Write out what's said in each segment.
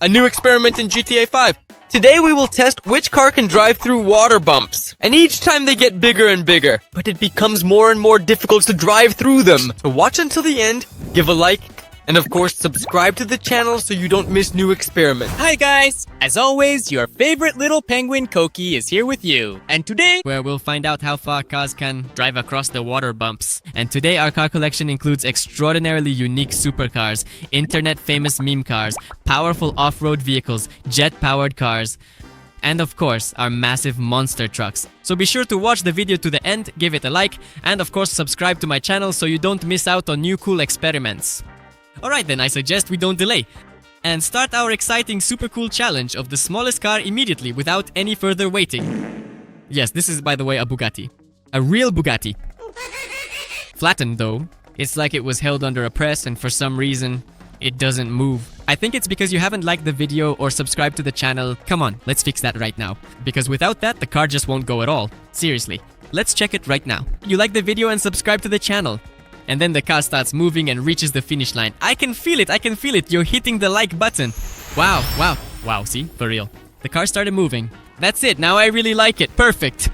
a new experiment in GTA 5. Today we will test which car can drive through water bumps. And each time they get bigger and bigger, but it becomes more and more difficult to drive through them. So watch until the end, give a like, and of course subscribe to the channel so you don't miss new experiments. Hi guys! As always, your favorite little penguin Koki is here with you. And today, where we'll find out how far cars can drive across the water bumps. And today our car collection includes extraordinarily unique supercars, internet famous meme cars, powerful off-road vehicles, jet-powered cars, and of course, our massive monster trucks. So be sure to watch the video to the end, give it a like, and of course subscribe to my channel so you don't miss out on new cool experiments. Alright then, I suggest we don't delay and start our exciting super cool challenge of the smallest car immediately without any further waiting. Yes, this is by the way a Bugatti. A real Bugatti. Flattened though. It's like it was held under a press and for some reason it doesn't move. I think it's because you haven't liked the video or subscribed to the channel. Come on, let's fix that right now. Because without that, the car just won't go at all. Seriously. Let's check it right now. You like the video and subscribe to the channel. And then the car starts moving and reaches the finish line. I can feel it, you're hitting the like button. Wow, see, for real. The car started moving. That's it, now I really like it, perfect.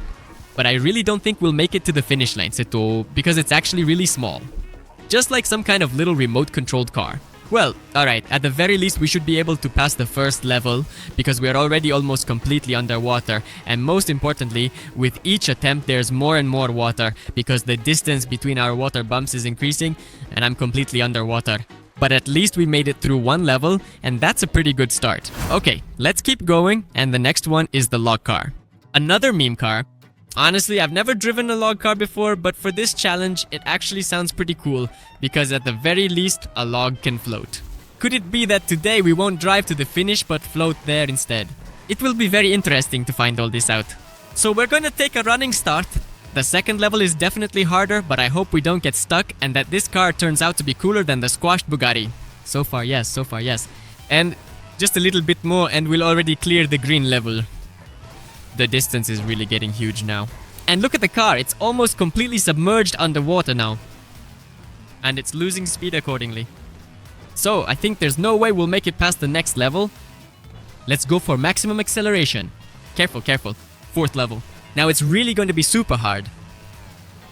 But I really don't think we'll make it to the finish line, Seto, because it's actually really small. Just like some kind of little remote controlled car. Well, alright, at the very least we should be able to pass the first level because we are already almost completely underwater, and most importantly, with each attempt there's more and more water because the distance between our water bumps is increasing and I'm completely underwater. But at least we made it through one level and that's a pretty good start. Okay, let's keep going, and the next one is the log car. Another meme car. Honestly, I've never driven a log car before, but for this challenge, it actually sounds pretty cool because at the very least, a log can float. Could it be that today we won't drive to the finish but float there instead? It will be very interesting to find all this out. So we're gonna take a running start. The second level is definitely harder, but I hope we don't get stuck and that this car turns out to be cooler than the squashed Bugatti. So far, yes. And just a little bit more and we'll already clear the green level. The distance is really getting huge now. And look at the car, it's almost completely submerged underwater now. And it's losing speed accordingly. So, I think there's no way we'll make it past the next level. Let's go for maximum acceleration. Careful. Fourth level. Now it's really going to be super hard.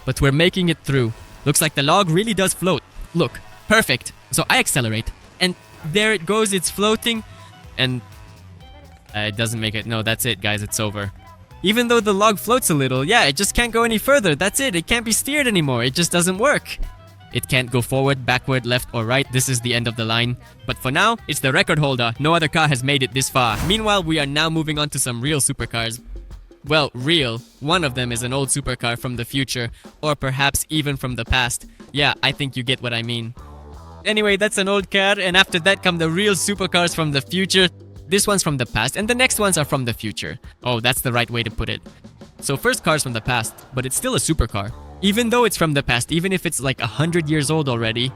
But we're making it through. Looks like the log really does float. Look, perfect. So I accelerate. And there it goes, it's floating. And it doesn't make it. No, that's it, guys. It's over. Even though the log floats a little, yeah, it just can't go any further. That's it. It can't be steered anymore. It just doesn't work. It can't go forward, backward, left, or right. This is the end of the line. But for now, it's the record holder. No other car has made it this far. Meanwhile, we are now moving on to some real supercars. Well, real. One of them is an old supercar from the future, or perhaps even from the past. Yeah, I think you get what I mean. Anyway, that's an old car, and after that come the real supercars from the future. This one's from the past, and the next ones are from the future. Oh, that's the right way to put it. So first car's from the past, but it's still a supercar. Even though it's from the past, even if it's like 100 years old already.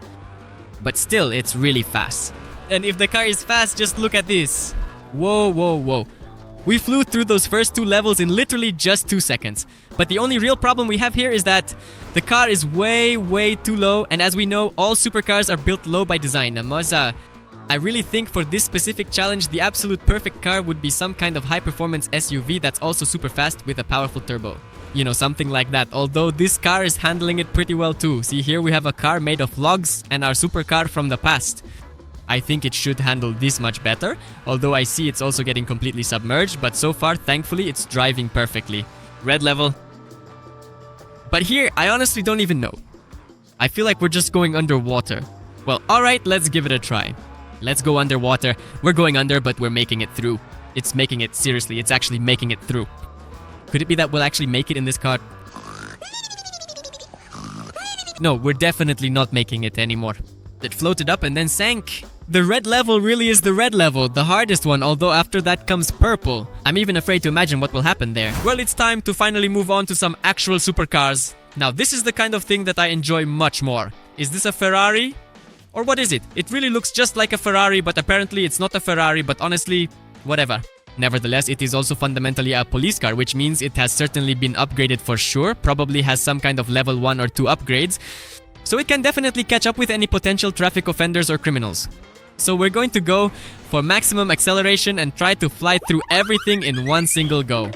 But still, it's really fast. And if the car is fast, just look at this. Whoa. We flew through those first two levels in literally just 2 seconds. But the only real problem we have here is that the car is way too low, and as we know, all supercars are built low by design. I really think for this specific challenge, the absolute perfect car would be some kind of high-performance SUV that's also super fast with a powerful turbo. You know, something like that. Although this car is handling it pretty well too. See, here we have a car made of logs and our supercar from the past. I think it should handle this much better. Although I see it's also getting completely submerged. But so far, thankfully, it's driving perfectly. Red level. But here, I honestly don't even know. I feel like we're just going underwater. Well, alright, let's give it a try. Let's go underwater. We're going under, but we're making it through. It's making it, seriously, it's actually making it through. Could it be that we'll actually make it in this car? No, we're definitely not making it anymore. It floated up and then sank. The red level really is the red level, the hardest one, although after that comes purple. I'm even afraid to imagine what will happen there. Well, it's time to finally move on to some actual supercars. Now, this is the kind of thing that I enjoy much more. Is this a Ferrari? Or what is it? It really looks just like a Ferrari, but apparently it's not a Ferrari, but honestly, whatever. Nevertheless, it is also fundamentally a police car, which means it has certainly been upgraded for sure, probably has some kind of level 1 or 2 upgrades, so it can definitely catch up with any potential traffic offenders or criminals. So we're going to go for maximum acceleration and try to fly through everything in one single go.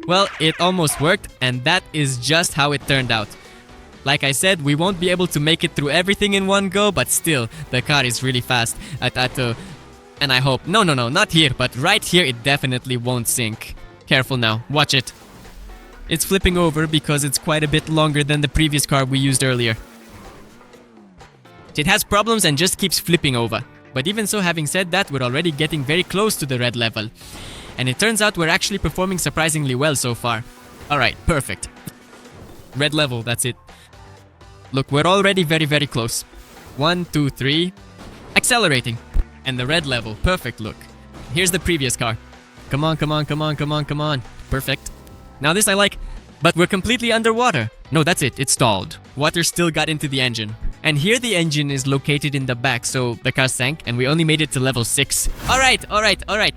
Well, it almost worked, and that is just how it turned out. Like I said, we won't be able to make it through everything in one go, but still, the car is really fast. And I hope... No, not here, but right here it definitely won't sink. Careful now, watch it. It's flipping over because it's quite a bit longer than the previous car we used earlier. It has problems and just keeps flipping over. But even so, having said that, we're already getting very close to the red level. And it turns out we're actually performing surprisingly well so far. Alright, perfect. Red level, that's it. Look, we're already very, very close. 1, 2, 3. Accelerating. And the red level, perfect, look. Here's the previous car. Come on, come on, come on, come on, come on. Perfect. Now this I like. But we're completely underwater. No, that's it, it stalled. Water still got into the engine. And here the engine is located in the back, so the car sank and we only made it to level 6. Alright.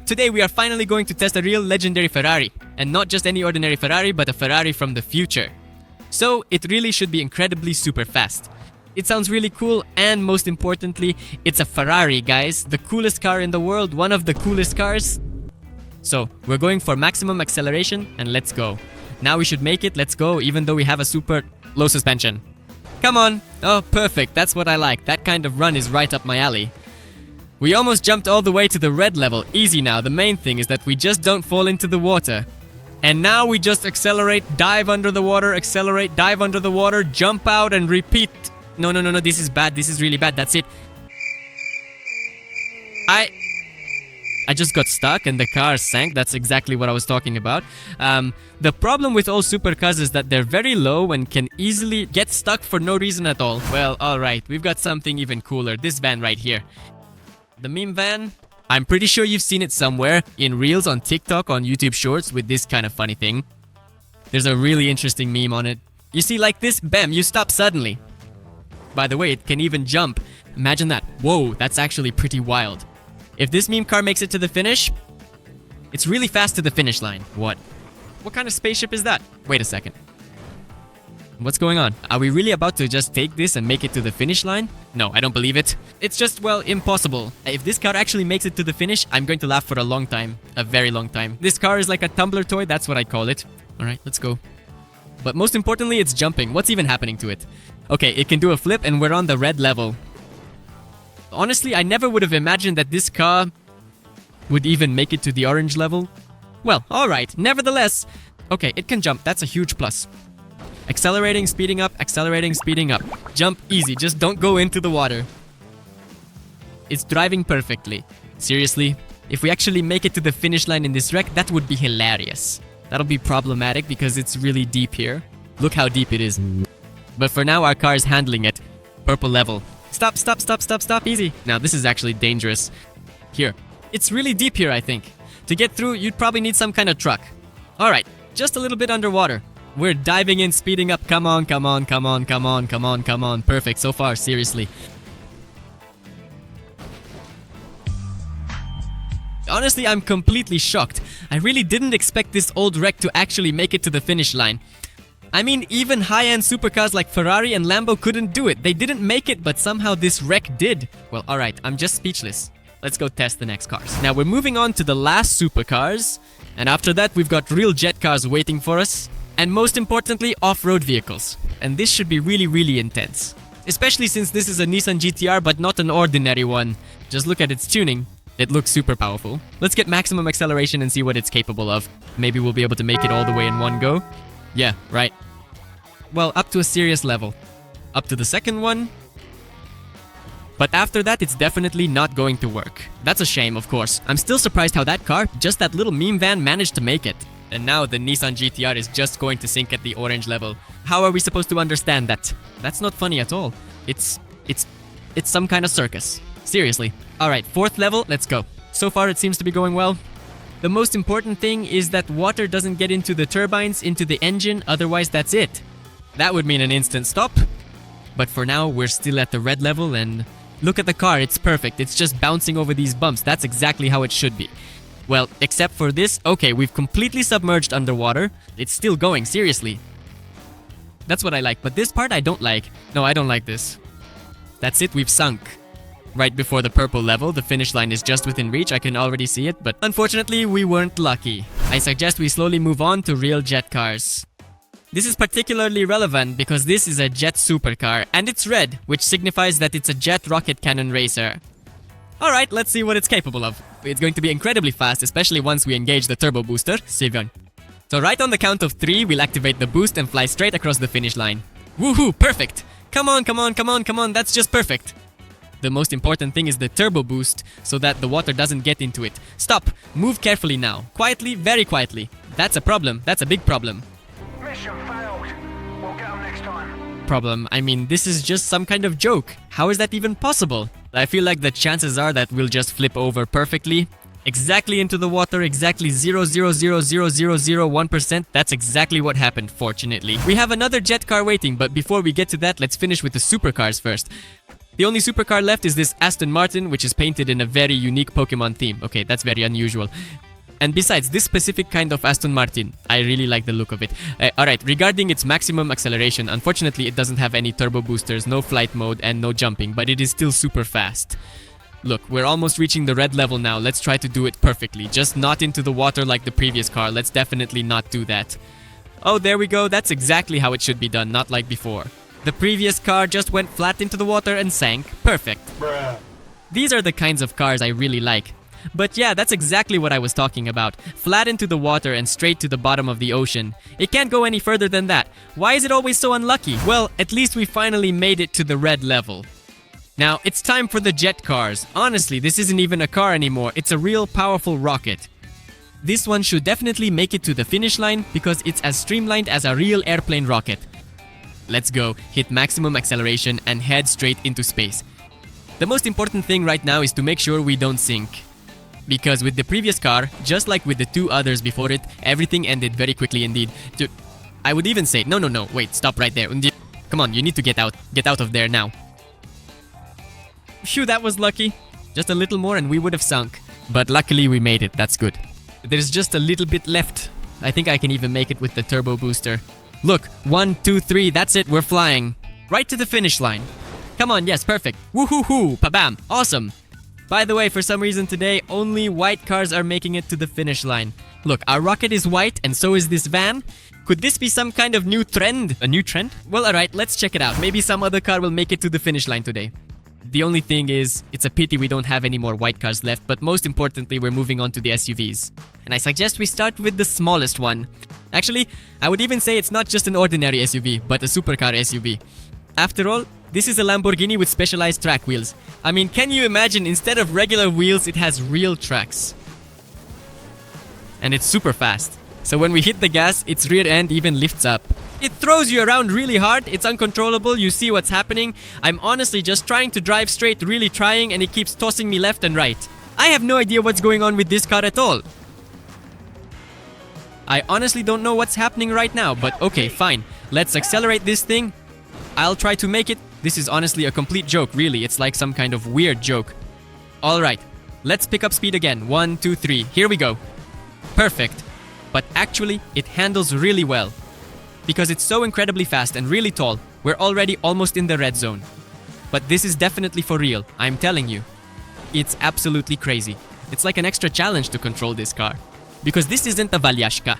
Today we are finally going to test a real legendary Ferrari. And not just any ordinary Ferrari, but a Ferrari from the future. So it really should be incredibly super fast. It sounds really cool, and most importantly, it's a Ferrari, guys. The coolest car in the world, one of the coolest cars. So we're going for maximum acceleration and let's go. Now we should make it, let's go, even though we have a super low suspension. Come on! Oh, perfect, that's what I like. That kind of run is right up my alley. We almost jumped all the way to the red level. Easy now, the main thing is that we just don't fall into the water. And now we just accelerate, dive under the water, accelerate, dive under the water, jump out and repeat. No, this is bad, this is really bad, that's it. I just got stuck and the car sank. That's exactly what I was talking about. The problem with all supercars is that they're very low and can easily get stuck for no reason at all. Well, alright, we've got something even cooler. This van right here. The meme van. I'm pretty sure you've seen it somewhere, in Reels, on TikTok, on YouTube Shorts, with this kind of funny thing. There's a really interesting meme on it. You see, like this, bam, you stop suddenly. By the way, it can even jump. Imagine that. Whoa, that's actually pretty wild. If this meme car makes it to the finish, it's really fast to the finish line. What? What kind of spaceship is that? Wait a second. What's going on? Are we really about to just take this and make it to the finish line? No, I don't believe it. It's just, well, impossible. If this car actually makes it to the finish, I'm going to laugh for a long time. A very long time. This car is like a tumbler toy, that's what I call it. Alright, let's go. But most importantly, it's jumping. What's even happening to it? Okay, it can do a flip and we're on the red level. Honestly, I never would have imagined that this car would even make it to the orange level. Well, alright, nevertheless. Okay, it can jump, that's a huge plus. Accelerating, speeding up, accelerating, speeding up. Jump easy, just don't go into the water. It's driving perfectly. Seriously, if we actually make it to the finish line in this wreck, that would be hilarious. That'll be problematic because it's really deep here. Look how deep it is. But for now, our car is handling it. Purple level. Stop, stop, stop, stop, stop, easy. Now, this is actually dangerous. Here. It's really deep here, I think. To get through, you'd probably need some kind of truck. Alright, just a little bit underwater. We're diving in, speeding up. Come on, come on, come on, come on, come on, come on. Perfect so far, seriously. Honestly, I'm completely shocked. I really didn't expect this old wreck to actually make it to the finish line. I mean, even high-end supercars like Ferrari and Lambo couldn't do it. They didn't make it, but somehow this wreck did. Well, alright, I'm just speechless. Let's go test the next cars. Now, we're moving on to the last supercars. And after that, we've got real jet cars waiting for us. And most importantly, off-road vehicles. And this should be really, really intense. Especially since this is a Nissan GTR, but not an ordinary one. Just look at its tuning. It looks super powerful. Let's get maximum acceleration and see what it's capable of. Maybe we'll be able to make it all the way in one go. Yeah, right. Well, up to a serious level. Up to the second one. But after that, it's definitely not going to work. That's a shame, of course. I'm still surprised how that car, just that little meme van, managed to make it. And now the Nissan GTR is just going to sink at the orange level. How are we supposed to understand that? That's not funny at all. It's some kind of circus. Seriously. Alright, fourth level, let's go. So far it seems to be going well. The most important thing is that water doesn't get into the turbines, into the engine, otherwise that's it. That would mean an instant stop. But for now, we're still at the red level and look at the car, it's perfect. It's just bouncing over these bumps. That's exactly how it should be. Well, except for this, okay, we've completely submerged underwater. It's still going, seriously. That's what I like, but this part I don't like. No, I don't like this. That's it, we've sunk. right before the purple level. The finish line is just within reach. I can already see it, but unfortunately, we weren't lucky. I suggest we slowly move on to real jet cars. This is particularly relevant because this is a jet supercar, and it's red, which signifies that it's a jet rocket cannon racer. Alright, let's see what it's capable of. It's going to be incredibly fast, especially once we engage the turbo booster. Seven. So right on the count of 3, we'll activate the boost and fly straight across the finish line. Woohoo, perfect! Come on, come on, come on, come on, that's just perfect! The most important thing is the turbo boost, so that the water doesn't get into it. Stop! Move carefully now. Quietly, very quietly. That's a problem. That's a big problem. Mission failed. We'll get them next time. Problem. I mean, this is just some kind of joke. How is that even possible? I feel like the chances are that we'll just flip over perfectly. Exactly into the water, exactly 0.0000001%. That's exactly what happened, fortunately. We have another jet car waiting, but before we get to that, let's finish with the supercars first. The only supercar left is this Aston Martin, which is painted in a very unique Pokemon theme. Okay, that's very unusual. And besides, this specific kind of Aston Martin, I really like the look of it. Alright, regarding its maximum acceleration, unfortunately it doesn't have any turbo boosters, no flight mode, and no jumping, but it is still super fast. Look, we're almost reaching the red level now. Let's try to do it perfectly. Just not into the water like the previous car. Let's definitely not do that. Oh, there we go. That's exactly how it should be done, not like before. The previous car just went flat into the water and sank. Perfect. Bruh. These are the kinds of cars I really like. But yeah, that's exactly what I was talking about. Flat into the water and straight to the bottom of the ocean. It can't go any further than that. Why is it always so unlucky? Well, at least we finally made it to the red level. Now, it's time for the jet cars. Honestly, this isn't even a car anymore. It's a real powerful rocket. This one should definitely make it to the finish line because it's as streamlined as a real airplane rocket. Let's go, hit maximum acceleration and head straight into space. The most important thing right now is to make sure we don't sink. Because with the previous car, just like with the 2 others before it, everything ended very quickly indeed. Dude, I would even say, no, wait, stop right there. Come on, you need to get out of there now. Phew, that was lucky. Just a little more and we would have sunk. But luckily we made it, that's good. There's just a little bit left. I think I can even make it with the turbo booster. Look, 1, 2, 3, that's it, we're flying. Right to the finish line. Come on, yes, perfect. Woohoo-hoo, pa-bam, awesome. By the way, for some reason today, only white cars are making it to the finish line. Look, our rocket is white and so is this van. Could this be some kind of new trend? A new trend? Well, alright, let's check it out. Maybe some other car will make it to the finish line today. The only thing is, it's a pity we don't have any more white cars left, but most importantly, we're moving on to the SUVs. And I suggest we start with the smallest one. Actually, I would even say it's not just an ordinary SUV, but a supercar SUV. After all, this is a Lamborghini with specialized track wheels. I mean, can you imagine, instead of regular wheels, it has real tracks. And it's super fast. So when we hit the gas, its rear end even lifts up. It throws you around really hard, it's uncontrollable, you see what's happening. I'm honestly just trying to drive straight, really trying, and it keeps tossing me left and right. I have no idea what's going on with this car at all. I honestly don't know what's happening right now, but okay, fine. Let's accelerate this thing. I'll try to make it. This is honestly a complete joke, really. It's like some kind of weird joke. Alright, let's pick up speed again. 1, 2, 3. Here we go. Perfect. But actually, it handles really well. Because it's so incredibly fast and really tall, we're already almost in the red zone. But this is definitely for real, I'm telling you. It's absolutely crazy. It's like an extra challenge to control this car. Because this isn't a Valyashka.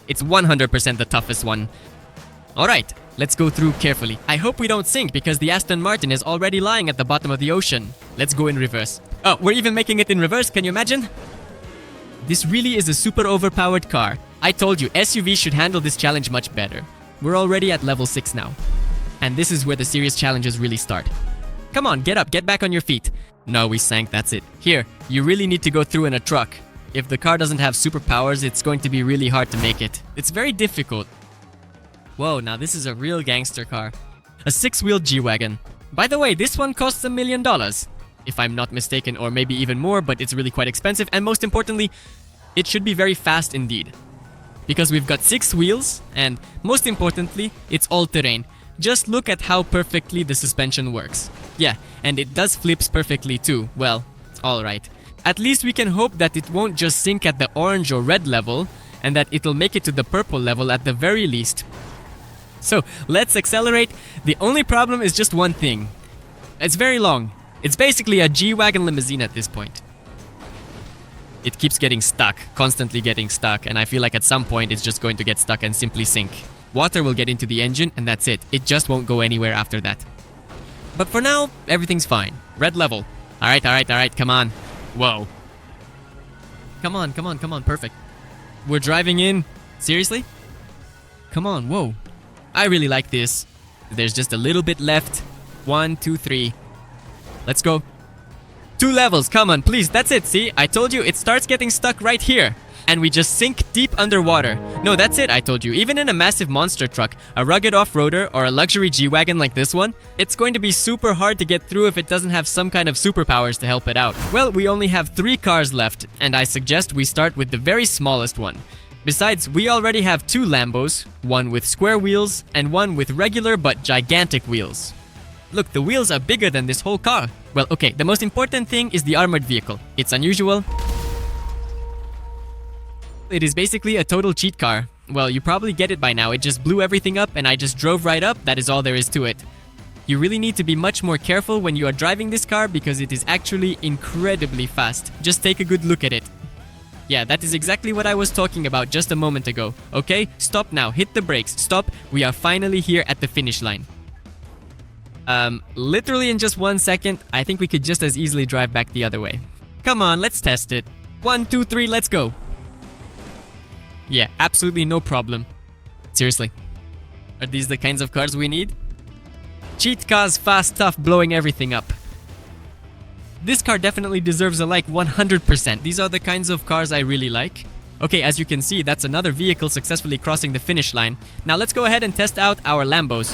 It's 100% the toughest one. Alright, let's go through carefully. I hope we don't sink because the Aston Martin is already lying at the bottom of the ocean. Let's go in reverse. Oh, we're even making it in reverse, can you imagine? This really is a super overpowered car. I told you, SUVs should handle this challenge much better. We're already at level 6 now. And this is where the serious challenges really start. Come on, get up, get back on your feet. No, we sank, that's it. Here, you really need to go through in a truck. If the car doesn't have superpowers, it's going to be really hard to make it. It's very difficult. Whoa, now this is a real gangster car. A 6-wheeled G-Wagon. By the way, this one costs $1 million. If I'm not mistaken, or maybe even more, but it's really quite expensive. And most importantly, it should be very fast indeed. Because we've got 6 wheels, and most importantly, it's all-terrain. Just look at how perfectly the suspension works. Yeah, and it does flips perfectly too. Well, alright. At least we can hope that it won't just sink at the orange or red level, and that it'll make it to the purple level at the very least. So, let's accelerate. The only problem is just one thing. It's very long. It's basically a G-Wagon limousine at this point. It keeps getting stuck, constantly getting stuck, and I feel like at some point it's just going to get stuck and simply sink. Water will get into the engine and that's it. It just won't go anywhere after that. But for now, everything's fine. Red level. Alright, come on. Whoa. Come on, perfect. We're driving in. Seriously? Come on, whoa. I really like this. There's just a little bit left. 1, 2, 3. Let's go. 2 levels, come on, please. That's it, see? I told you, it starts getting stuck right here. And we just sink deep underwater. No, that's it, I told you. Even in a massive monster truck, a rugged off-roader, or a luxury G-Wagon like this one, it's going to be super hard to get through if it doesn't have some kind of superpowers to help it out. Well, we only have 3 cars left, and I suggest we start with the very smallest one. Besides, we already have 2 Lambos, one with square wheels, and one with regular but gigantic wheels. Look, the wheels are bigger than this whole car. Well, okay, the most important thing is the armored vehicle. It's unusual. It is basically a total cheat car. Well, you probably get it by now. It just blew everything up and I just drove right up. That is all there is to it. You really need to be much more careful when you are driving this car because it is actually incredibly fast. Just take a good look at it. Yeah, that is exactly what I was talking about just a moment ago. Okay, stop now. Hit the brakes. Stop. We are finally here at the finish line. Literally in just 1 second, I think we could just as easily drive back the other way. Come on, let's test it. 1, 2, 3, let's go. Yeah, absolutely no problem. Seriously. Are these the kinds of cars we need? Cheat cars, fast, tough, blowing everything up. This car definitely deserves a like 100%. These are the kinds of cars I really like. Okay, as you can see, that's another vehicle successfully crossing the finish line. Now let's go ahead and test out our Lambos.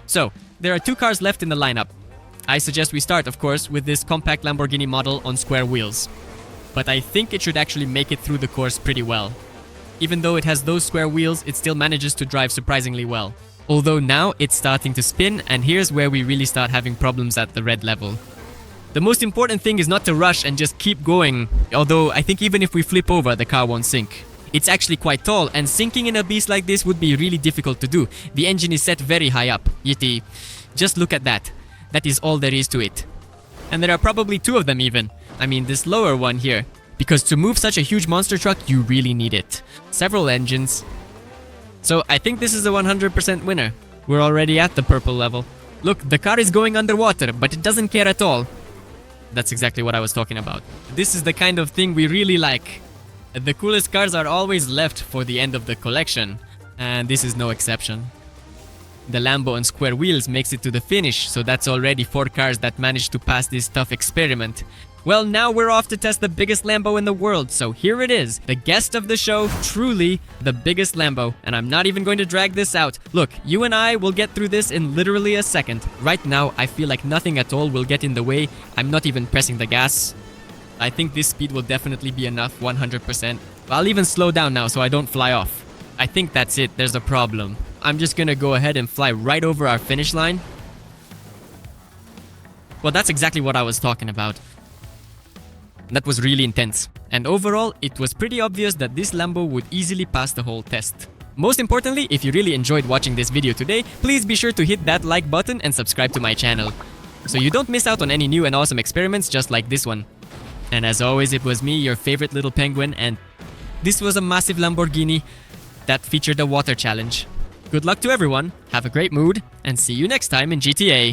So, there are 2 cars left in the lineup. I suggest we start, of course, with this compact Lamborghini model on square wheels. But I think it should actually make it through the course pretty well. Even though it has those square wheels, it still manages to drive surprisingly well. Although now it's starting to spin, and here's where we really start having problems at the red level. The most important thing is not to rush and just keep going, although I think even if we flip over, the car won't sink. It's actually quite tall, and sinking in a beast like this would be really difficult to do. The engine is set very high up. Yeti, just look at that. That is all there is to it. And there are probably 2 of them even. I mean, this lower one here. Because to move such a huge monster truck, you really need it. Several engines. So I think this is a 100% winner. We're already at the purple level. Look, the car is going underwater, but it doesn't care at all. That's exactly what I was talking about. This is the kind of thing we really like. The coolest cars are always left for the end of the collection, and this is no exception. The Lambo on square wheels makes it to the finish, so that's already 4 cars that managed to pass this tough experiment. Well, now we're off to test the biggest Lambo in the world, so here it is, the guest of the show, truly the biggest Lambo, and I'm not even going to drag this out. Look, you and I will get through this in literally a second. Right now, I feel like nothing at all will get in the way. I'm not even pressing the gas. I think this speed will definitely be enough, 100%. I'll even slow down now so I don't fly off. I think that's it, there's a problem. I'm just gonna go ahead and fly right over our finish line. Well, that's exactly what I was talking about. That was really intense. And overall, it was pretty obvious that this Lambo would easily pass the whole test. Most importantly, if you really enjoyed watching this video today, please be sure to hit that like button and subscribe to my channel, so you don't miss out on any new and awesome experiments just like this one. And as always, it was me, your favorite little penguin, and this was a massive Lamborghini that featured a water challenge. Good luck to everyone, have a great mood, and see you next time in GTA.